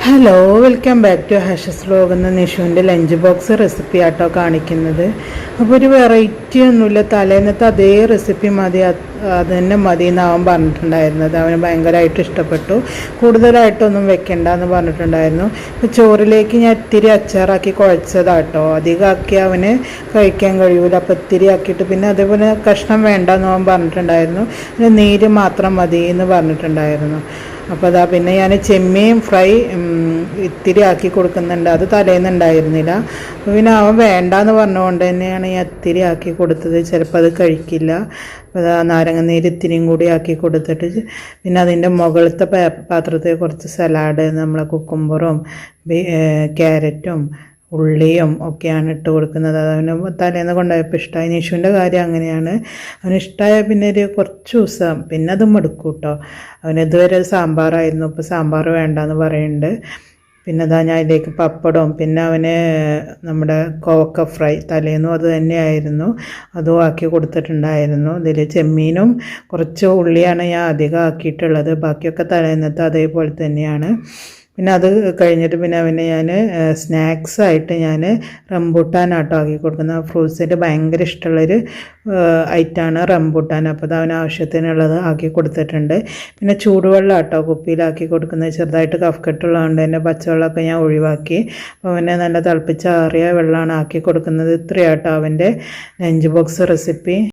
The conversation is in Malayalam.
Hello, welcome back to Hash's vlog. എന്ന നിഷുവിൻ്റെ ലഞ്ച് ബോക്സ് റെസിപ്പി ആട്ടോ കാണിക്കുന്നത്. അപ്പോൾ ഒരു വെറൈറ്റി ഒന്നുമില്ല, തലേന്നത്തെ അതേ റെസിപ്പി മതി, അത് തന്നെ മതി എന്നാവൻ പറഞ്ഞിട്ടുണ്ടായിരുന്നത്. അവന് ഭയങ്കരമായിട്ട് ഇഷ്ടപ്പെട്ടു. കൂടുതലായിട്ടൊന്നും വെക്കണ്ട എന്ന് പറഞ്ഞിട്ടുണ്ടായിരുന്നു. ഇപ്പോൾ ചോറിലേക്ക് ഞാൻ ഇത്തിരി അച്ചാറാക്കി കുഴച്ചതാട്ടോ. അധികമാക്കി അവന് കഴിക്കാൻ കഴിയൂല, അപ്പോൾ ഇത്തിരി ആക്കിയിട്ട് പിന്നെ അതേപോലെ കഷ്ണം വേണ്ട എന്ന് അവൻ പറഞ്ഞിട്ടുണ്ടായിരുന്നു. പിന്നെ നീര് മാത്രം മതി എന്ന് പറഞ്ഞിട്ടുണ്ടായിരുന്നു. അപ്പോൾ അതാ പിന്നെ ഞാൻ ചെമ്മീൻ ഫ്രൈ ഇത്തിരി ആക്കി കൊടുക്കുന്നുണ്ട്. അത് തലേന്നുണ്ടായിരുന്നില്ല. അപ്പോൾ പിന്നെ അവൻ വേണ്ടാന്ന് പറഞ്ഞുകൊണ്ട് തന്നെയാണ് ഞാൻ ഇത്തിരി ആക്കി കൊടുത്തത്. ചിലപ്പോൾ അത് കഴിക്കില്ല. അപ്പോൾ അതാ നാരങ്ങനീര് ഇത്തിരിയും കൂടി ആക്കി കൊടുത്തിട്ട് പിന്നെ അതിൻ്റെ മുകളിലത്തെ പാത്രത്തിൽ കുറച്ച് സലാഡ്, നമ്മളെ കുക്കുംബറും ക്യാരറ്റും ഉള്ളിയും ഒക്കെയാണ് ഇട്ട് കൊടുക്കുന്നത്. അവന് തലേന്ന് കൊണ്ടുപോയപ്പോൾ ഇഷ്ടമായി. നിഷുവിൻ്റെ കാര്യം അങ്ങനെയാണ്, അവന് ഇഷ്ടമായ പിന്നെ ഒരു കുറച്ച് ദിവസം പിന്നെ അത് മടുക്കും കേട്ടോ. അവന് ഇതുവരെ സാമ്പാറായിരുന്നു, ഇപ്പോൾ സാമ്പാർ വേണ്ടാന്ന് പറയുന്നുണ്ട്. പിന്നെ അതാ ഞാൻ ഇതിലേക്ക് പപ്പടവും, പിന്നെ അവന് നമ്മുടെ കോവക്ക ഫ്രൈ തലേന്നും അത് തന്നെയായിരുന്നു, അതും ആക്കി കൊടുത്തിട്ടുണ്ടായിരുന്നു. ഇതിൽ ചെമ്മീനും കുറച്ച് ഉള്ളിയാണ് ഞാൻ അധികം ആക്കിയിട്ടുള്ളത്, ബാക്കിയൊക്കെ തലേന്നത്തെ അതേപോലെ തന്നെയാണ്. പിന്നെ അത് കഴിഞ്ഞിട്ട് പിന്നെ അവന് ഞാൻ സ്നാക്സായിട്ട് ഞാൻ റംബൂട്ടാനാട്ടോ ആക്കി കൊടുക്കുന്നത്. ഫ്രൂട്ട്സിൻ്റെ ഭയങ്കര ഇഷ്ടമുള്ളൊരു ഐറ്റമാണ് റംബൂട്ടാൻ. അപ്പോൾ അത് അവന് ആവശ്യത്തിനുള്ളത് ആക്കി കൊടുത്തിട്ടുണ്ട്. പിന്നെ ചൂടുവെള്ളം ആട്ടോ കുപ്പിയിലാക്കി കൊടുക്കുന്നത്. ചെറുതായിട്ട് കഫക്കെട്ടുള്ളതുകൊണ്ട് തന്നെ പച്ചവെള്ളമൊക്കെ ഞാൻ ഒഴിവാക്കി. അപ്പോൾ അവനെ നല്ല തിളപ്പിച്ചാറിയ വെള്ളമാണ് ആക്കി കൊടുക്കുന്നത്. ഇത്രയാട്ടോ അവൻ്റെ ലഞ്ച് ബോക്സ് റെസിപ്പി.